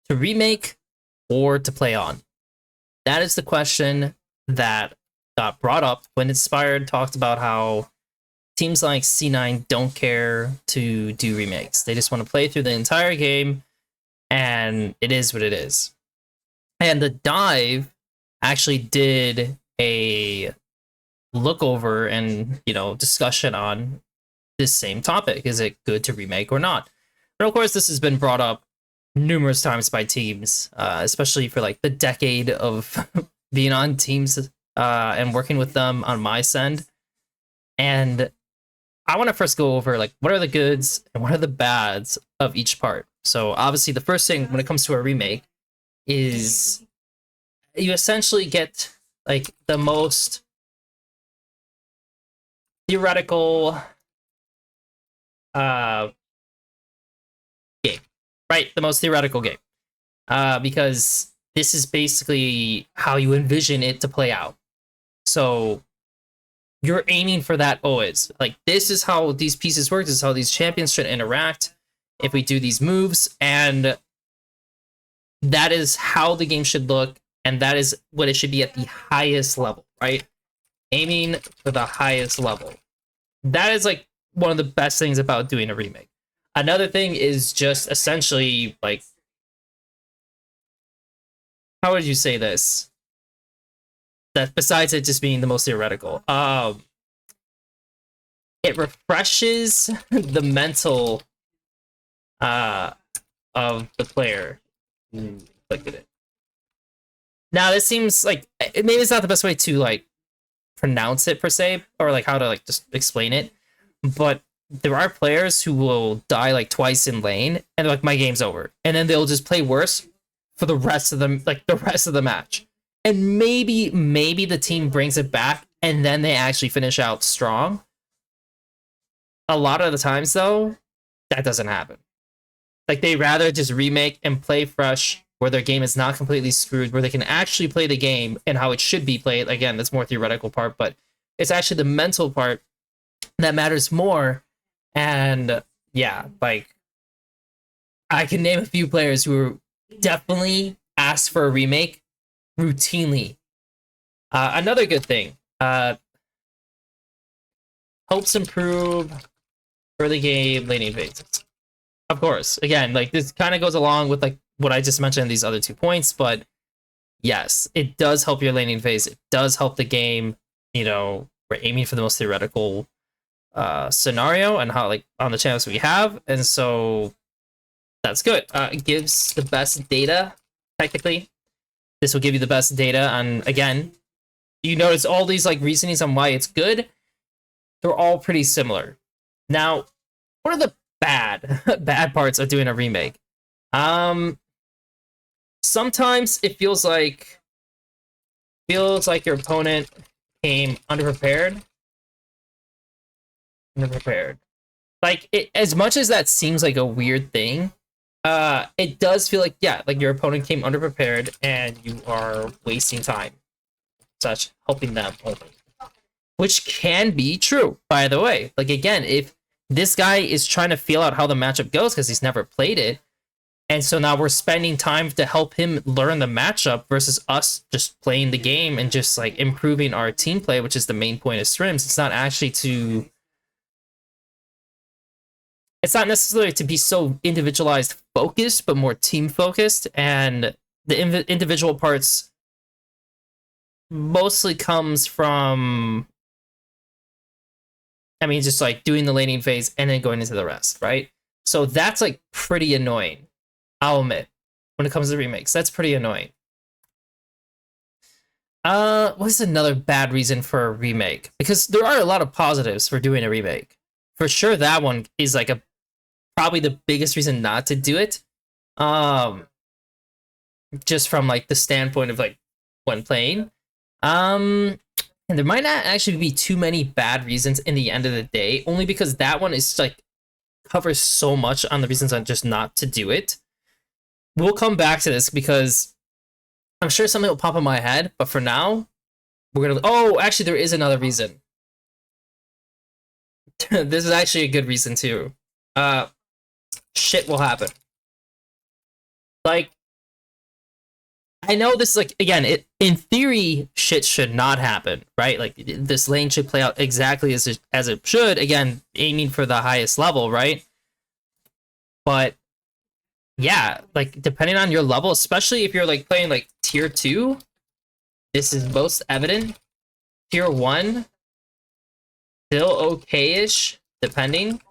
to remake or to play on? That is the question that got brought up when Inspired talked about how teams like C9 don't care to do remakes. They just want to play through the entire game, and it is what it is. And the Dive actually did a look over and discussion on this same topic. Is it good to remake or not? But of course, this has been brought up numerous times by teams, especially for like the decade of being on teams and working with them on my send. And I want to first go over like what are the goods and what are the bads of each part. So obviously the first thing when it comes to a remake is you essentially get like the most theoretical game, right? The most theoretical game. Because this is basically how you envision it to play out. So you're aiming for that always. Like, this is how these pieces work. This is how these champions should interact if we do these moves. And that is how the game should look. And that is what it should be at the highest level, right? Aiming for the highest level. That is like one of the best things about doing a remake. Another thing is just essentially like, how would you say this? That besides it just being the most theoretical, it refreshes the mental of the player who clicked it. Now this seems like maybe it's not the best way to like pronounce it per se, or like how to like just explain it, but there are players who will die like twice in lane and like my game's over, and then they'll just play worse for the rest of them, like the rest of the match. And maybe the team brings it back and then they actually finish out strong. A lot of the times though, that doesn't happen. Like they rather just remake and play fresh where their game is not completely screwed, where they can actually play the game and how it should be played. Again, that's more theoretical part, but it's actually the mental part that matters more. And yeah, like I can name a few players who definitely asked for a remake routinely. Another good thing, helps improve early game laning phases. Of course, again, like this kind of goes along with like what I just mentioned in these other 2 points, but yes, it does help your laning phase. It does help the game. We're aiming for the most theoretical scenario and how like on the channels we have, and so that's good. It gives the best data technically. This will give you the best data on, again, you notice all these like reasonings on why it's good. They're all pretty similar. Now, what are the bad parts of doing a remake? Sometimes it feels like your opponent came underprepared. Like as much as that seems like a weird thing, it does feel like, yeah, like your opponent came underprepared and you are wasting time, such helping them only, which can be true, by the way. Like again, if this guy is trying to feel out how the matchup goes because he's never played it, and so now we're spending time to help him learn the matchup versus us just playing the game and just like improving our team play, which is the main point of scrims. It's not actually to it's not necessarily to be so individualized focused, but more team focused. And the individual parts mostly comes from, just like doing the laning phase and then going into the rest, right? So that's like pretty annoying. I'll admit, when it comes to remakes, that's pretty annoying. What's another bad reason for a remake? Because there are a lot of positives for doing a remake. For sure, that one is like probably the biggest reason not to do it. Just from like the standpoint of like when playing. And there might not actually be too many bad reasons in the end of the day, only because that one is like covers so much on the reasons on just not to do it. We'll come back to this because I'm sure something will pop in my head, but for now, we're gonna. Oh, actually, there is another reason. This is actually a good reason too. Shit will happen. Like I know this, like, again, it in theory shit should not happen, right? Like this lane should play out exactly as it should. Again, aiming for the highest level, right? But yeah, like depending on your level, especially if you're like playing like tier 2, this is most evident. Tier 1, still okay-ish, depending.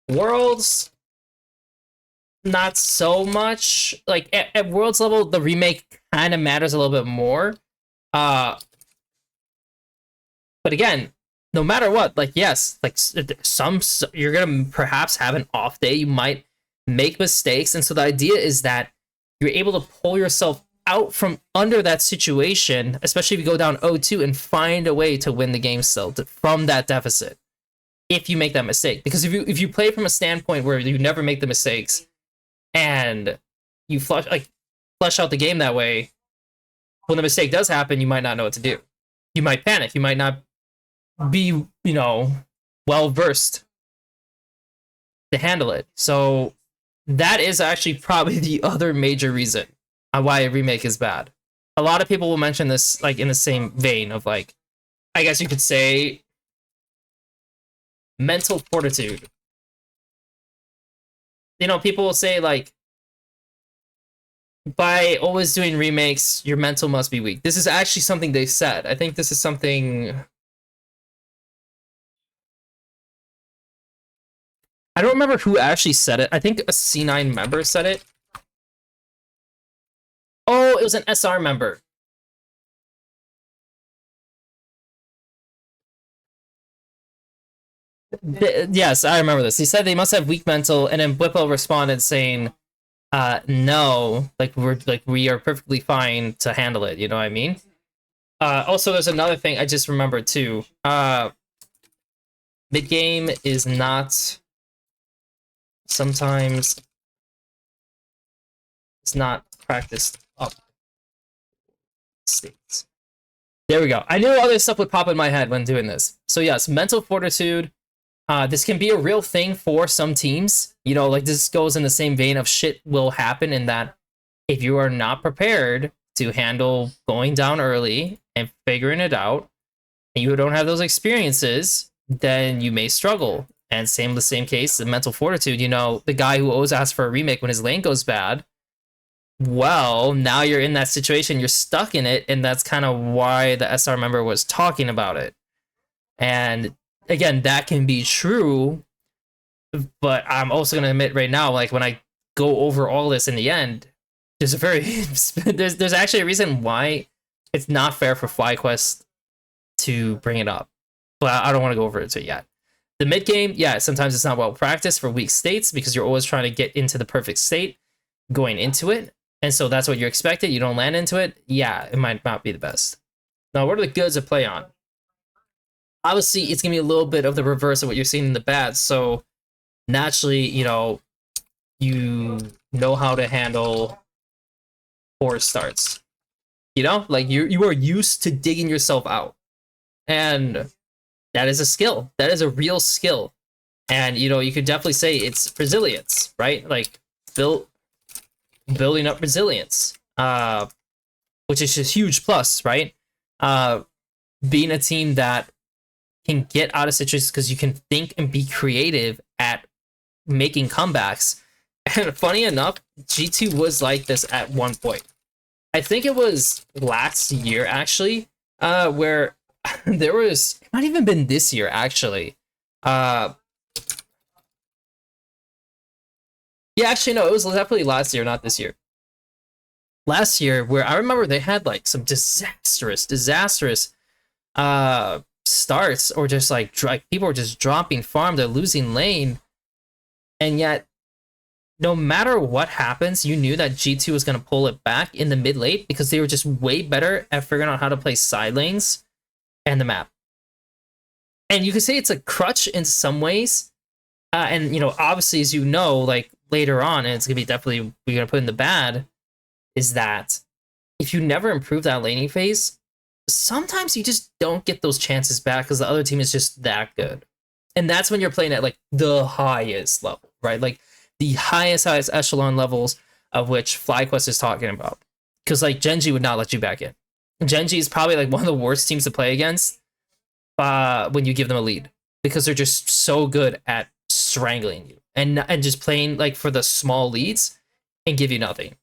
Worlds, not so much. Like at Worlds level, the remake kind of matters a little bit more. But again, no matter what, like yes, like you're gonna perhaps have an off day. You might make mistakes, and so the idea is that you're able to pull yourself out from under that situation, especially if you go down 0-2 and find a way to win the game still from that deficit. If you make that mistake, because if you play from a standpoint where you never make the mistakes and you flush out the game that way, when the mistake does happen, you might not know what to do. You might panic. You might not be, well versed to handle it. So that is actually probably the other major reason why a remake is bad. A lot of people will mention this like in the same vein of like, I guess you could say, mental fortitude. People will say like, by always doing remakes, your mental must be weak. This is actually something they said. I think this is something, I don't remember who actually said it. I think a C9 member said it. Oh, it was an SR member. Yes, I remember this. He said they must have weak mental, and then Whippo responded saying, no, like we are perfectly fine to handle it, you know what I mean? Also, there's another thing I just remembered too. The game is not, sometimes it's not practiced up states. There we go. I knew other stuff would pop in my head when doing this. So yes, mental fortitude. This can be a real thing for some teams. Like this goes in the same vein of shit will happen, in that if you are not prepared to handle going down early and figuring it out, and you don't have those experiences, then you may struggle. And the same case, the mental fortitude, the guy who always asks for a remake when his lane goes bad. Well, now you're in that situation, you're stuck in it, and that's kind of why the SR member was talking about it. And again, that can be true, but I'm also going to admit right now, like when I go over all this in the end, there's there's actually a reason why it's not fair for FlyQuest to bring it up, but I don't want to go over it yet. The mid game, yeah, sometimes it's not well practiced for weak states because you're always trying to get into the perfect state going into it, and so that's what you're expected. You don't land into it, yeah, it might not be the best. Now, what are the goods to play on? Obviously, it's going to be a little bit of the reverse of what you're seeing in the bad. So naturally, you know how to handle poor starts. Like you are used to digging yourself out. And that is a skill. That is a real skill. And, you could definitely say it's resilience, right? Like building up resilience, which is a huge plus, right? Being a team that can get out of situations because you can think and be creative at making comebacks. And funny enough, G2 was like this at one point. I think it was last year, actually, where there was, it might even been this year, actually. Yeah, actually, no, it was definitely last year, not this year. Last year, where I remember they had like some disastrous starts, or just like people were just dropping farm, they're losing lane, and yet no matter what happens, you knew that G2 was going to pull it back in the mid late because they were just way better at figuring out how to play side lanes and the map. And you could say it's a crutch in some ways, and obviously, as like later on, and it's gonna be definitely we're gonna put in the bad, is that if you never improve that laning phase, sometimes you just don't get those chances back because the other team is just that good. And that's when you're playing at like the highest level, right? Like the highest echelon levels of which FlyQuest is talking about. Because like Genji would not let you back in. Genji is probably like one of the worst teams to play against when you give them a lead, because they're just so good at strangling you and just playing like for the small leads and give you nothing.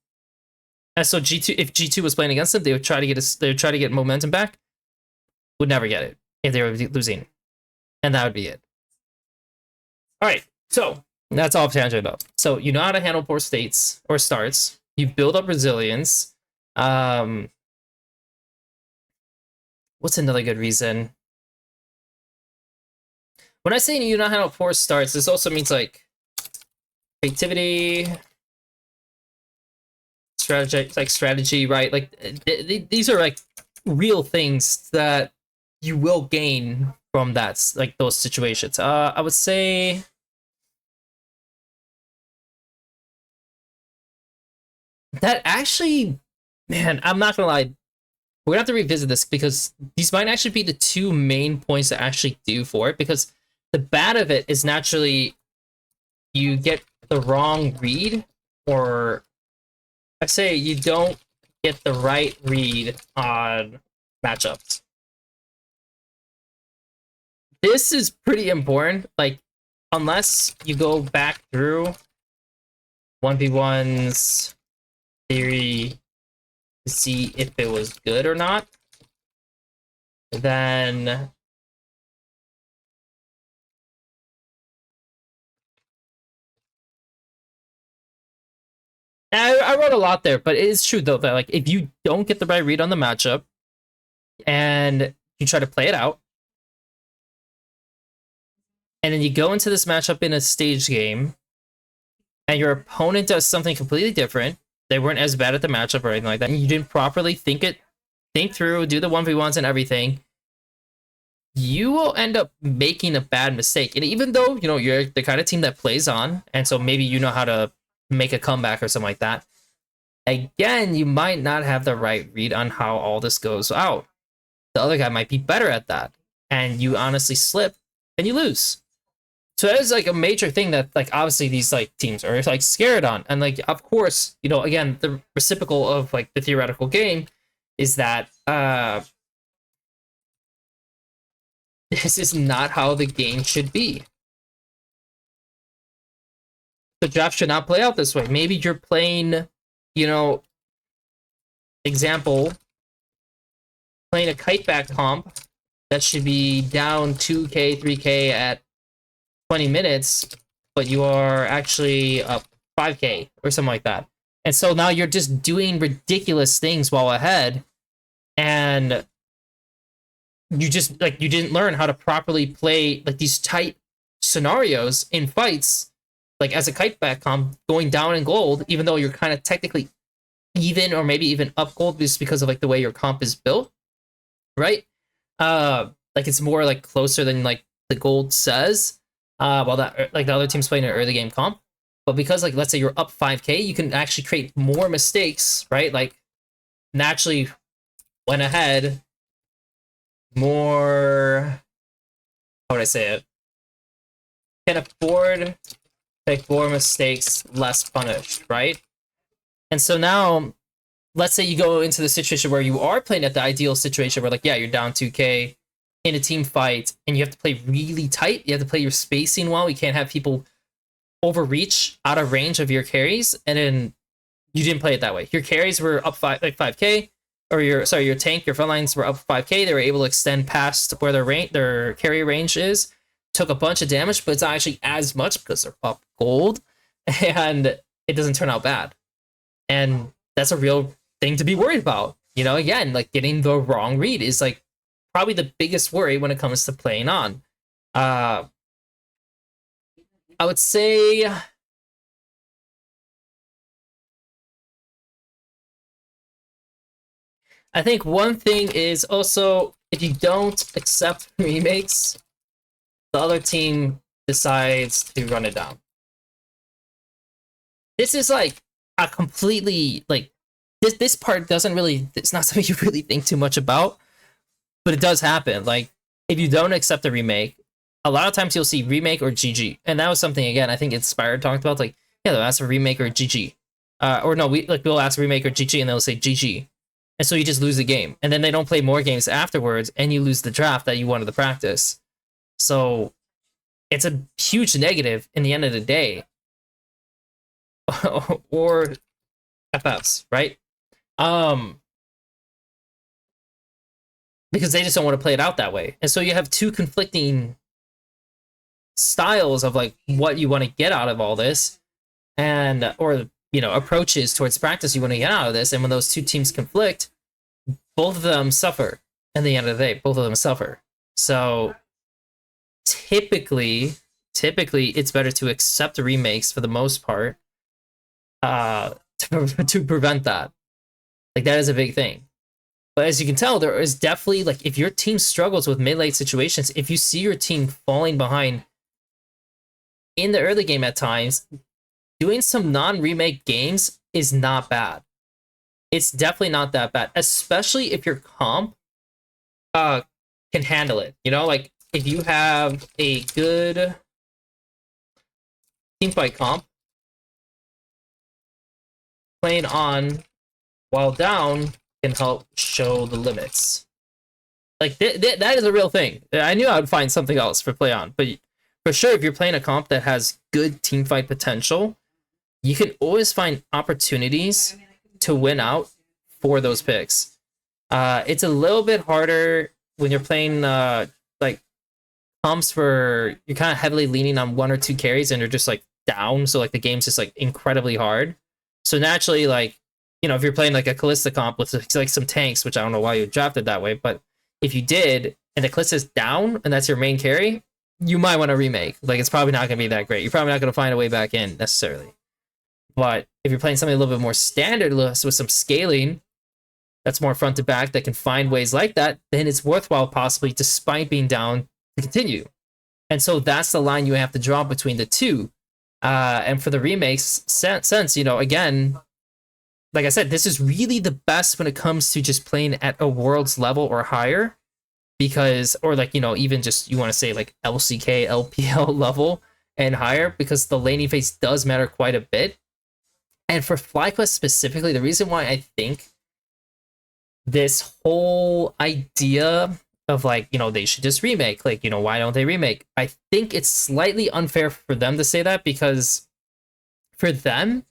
And so G2, if G2 was playing against them, they would try to get momentum back. Would never get it if they were losing, and that would be it. All right, so that's all tangent up. So you know how to handle poor states or starts. You build up resilience. What's another good reason? When I say you know how to handle poor starts, this also means like creativity, strategy, right? Like these are like real things that you will gain from that, like those situations. I would say that actually, man, I'm not gonna lie. We're gonna have to revisit this because these might actually be the two main points to actually do for it. Because the bad of it is naturally you get the wrong read, or I say you don't get the right read on matchups. This is pretty important. Like, unless you go back through 1v1's theory to see if it was good or not, then I wrote a lot there, but it is true though that like if you don't get the right read on the matchup and you try to play it out, and then you go into this matchup in a stage game, and your opponent does something completely different, they weren't as bad at the matchup or anything like that, and you didn't properly think through, do the 1v1s and everything, you will end up making a bad mistake. And even though, you know, you're the kind of team that plays on, and so maybe you know how to make a comeback or something like that, again, you might not have the right read on how all this goes out. The other guy might be better at that, and you honestly slip and you lose. So that is like a major thing that like obviously these like teams are like scared on. And like of course, you know, again, the reciprocal of like the theoretical game is that this is not how the game should be. The draft should not play out this way. Maybe you're playing, you know, example, playing a kite back comp that should be down 2k, 3k at 20 minutes, but you are actually up 5k or something like that. And so now you're just doing ridiculous things while ahead, and you just like you didn't learn how to properly play like these tight scenarios in fights, like as a kite back comp going down in gold, even though you're kind of technically even or maybe even up gold just because of like the way your comp is built, right? Like it's more like closer than like the gold says. While that like the other team's playing an early game comp, but because like let's say you're up 5k, you can actually create more mistakes, right? Like naturally went ahead more. How would I say it? Can afford to make more mistakes less punished, right? And so now, let's say you go into the situation where you are playing at the ideal situation where like yeah, you're down 2k in a team fight, and you have to play really tight. You have to play your spacing well. You can't have people overreach out of range of your carries, and then you didn't play it that way. Your carries were up 5k, or your tank, your front lines were up 5k. They were able to extend past where their carry range is. Took a bunch of damage, but it's not actually as much because they're up gold, and it doesn't turn out bad. And that's a real thing to be worried about. You know, again, like getting the wrong read is like probably the biggest worry when it comes to playing on. I would say I think one thing is also if you don't accept remakes, the other team decides to run it down. This is like a completely like this part doesn't really, it's not something you really think too much about, but it does happen. Like if you don't accept a remake, a lot of times you'll see remake or GG. And that was something again I think Inspired talked about, like, yeah, that's a remake or GG. Or no, we'll ask Remake or GG, and they'll say GG. And so you just lose the game. And then they don't play more games afterwards, and you lose the draft that you wanted to practice. So it's a huge negative in the end of the day. Or FFs, right? Because they just don't want to play it out that way. And so you have two conflicting styles of like what you want to get out of all this, and or approaches towards practice you want to get out of this. And when those two teams conflict, both of them suffer. In the end of the day, both of them suffer. So typically it's better to accept remakes for the most part, to prevent that. Like, that is a big thing. But as you can tell, there is definitely, like, if your team struggles with mid-late situations, if you see your team falling behind in the early game at times, doing some non-remake games is not bad. It's definitely not that bad, especially if your comp can handle it. Like, if you have a good teamfight comp, playing on while down can help show the limits. Like, that is a real thing. I knew I would find something else for play on, but for sure, if you're playing a comp that has good teamfight potential, you can always find opportunities to win out for those picks. It's a little bit harder when you're playing like comps where you're kind of heavily leaning on one or two carries and you're just like down, so like the game's just like incredibly hard. So naturally, like, if you're playing like a Callista comp with like some tanks, which I don't know why you drafted that way, but if you did and the Callista's down and that's your main carry, you might want to remake. Like, it's probably not going to be that great. You're probably not going to find a way back in necessarily. But if you're playing something a little bit more standard with some scaling that's more front to back that can find ways like that, then it's worthwhile possibly, despite being down, to continue. And so that's the line you have to draw between the two. And for the remakes sense, again, like I said, this is really the best when it comes to just playing at a world's level or higher, because, or like, even just, you want to say like LCK, LPL level and higher, because the laning phase does matter quite a bit. And for FlyQuest specifically, the reason why I think this whole idea of like, they should just remake, like, why don't they remake? I think it's slightly unfair for them to say that, because for them,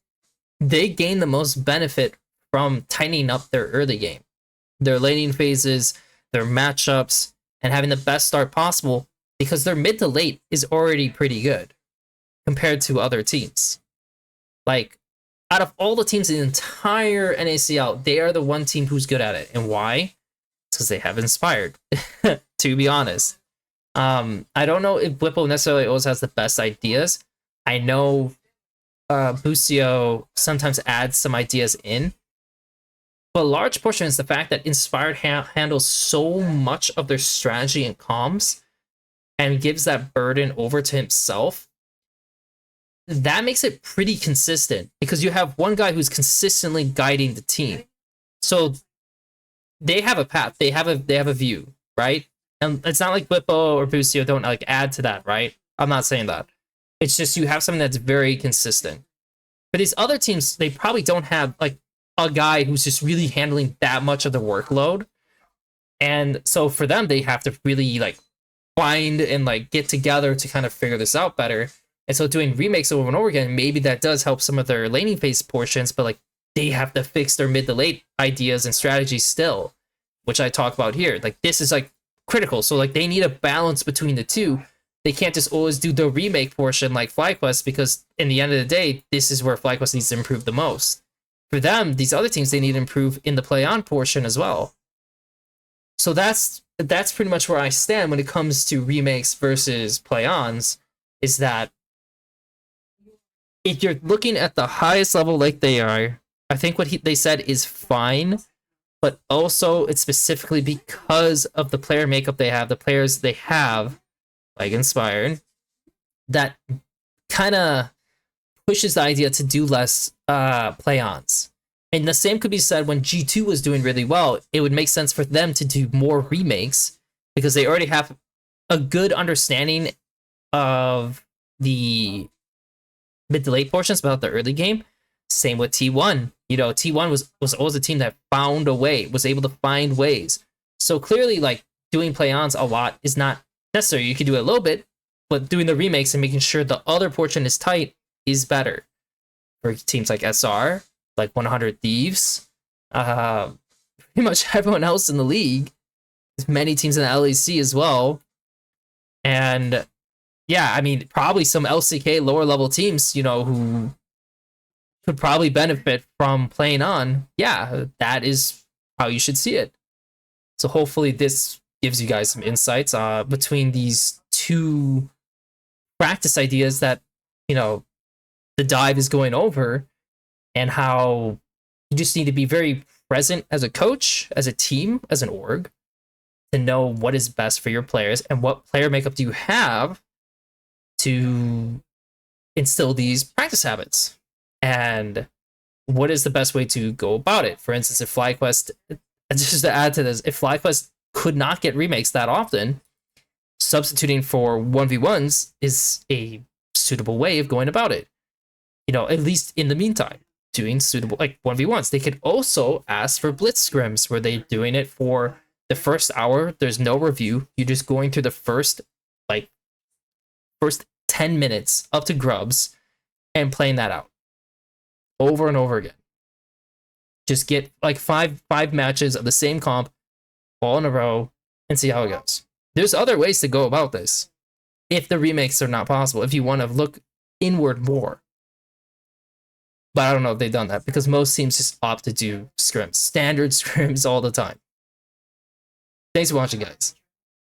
they gain the most benefit from tightening up their early game, their laning phases, their matchups, and having the best start possible, because their mid to late is already pretty good compared to other teams. Like, out of all the teams in the entire NACL, they are the one team who's good at it. And why? It's because they have Inspired, to be honest. I don't know if Whipple necessarily always has the best ideas. I know Busio sometimes adds some ideas in, but a large portion is the fact that Inspired handles so much of their strategy and comms and gives that burden over to himself. That makes it pretty consistent, because you have one guy who's consistently guiding the team. So they have a path, they have a view, right? And it's not like Whippo or Busio don't like add to that, right? I'm not saying that. It's just you have something that's very consistent. For these other teams, they probably don't have like a guy who's just really handling that much of the workload. And so for them, they have to really like find and like get together to kind of figure this out better. And so doing remakes over and over again, maybe that does help some of their laning phase portions, but like they have to fix their mid to late ideas and strategies still, which I talk about here. Like, this is like critical. So like they need a balance between the two. They can't just always do the remake portion like FlyQuest, because in the end of the day, this is where FlyQuest needs to improve the most. For them, these other teams, they need to improve in the play on portion as well. So that's pretty much where I stand when it comes to remakes versus play ons, is that if you're looking at the highest level like they are, I think what they said is fine, but also it's specifically because of the player makeup they have, the players they have, like Inspired, that kind of pushes the idea to do less play-ons. And the same could be said when G2 was doing really well. It would make sense for them to do more remakes, because they already have a good understanding of the mid to late portions about the early game. Same with T1. You know, T1 was always a team that found a way, was able to find ways. So clearly, like, doing play-ons a lot is not necessary. You can do it a little bit, but doing the remakes and making sure the other portion is tight is better. For teams like SR, like 100 Thieves, pretty much everyone else in the league, there's many teams in the LEC as well. And yeah, I mean, probably some LCK lower level teams, you know, who could probably benefit from playing on. Yeah, that is how you should see it. So hopefully this gives you guys some insights between these two practice ideas that, you know, the dive is going over, and how you just need to be very present as a coach, as a team, as an org, to know what is best for your players and what player makeup do you have to instill these practice habits, and what is the best way to go about it. For instance, if FlyQuest, just to add to this, if FlyQuest could not get remakes that often, substituting for 1v1s is a suitable way of going about it. You know, at least in the meantime, doing suitable, like, 1v1s. They could also ask for blitz scrims, where they're doing it for the first hour. There's no review. You're just going through the first 10 minutes up to grubs and playing that out over and over again. Just get like five matches of the same comp all in a row and see how it goes. There's other ways to go about this if the remakes are not possible, if you want to look inward more. But I don't know if they've done that, because most teams just opt to do scrims, standard scrims all the time. Thanks for watching, guys.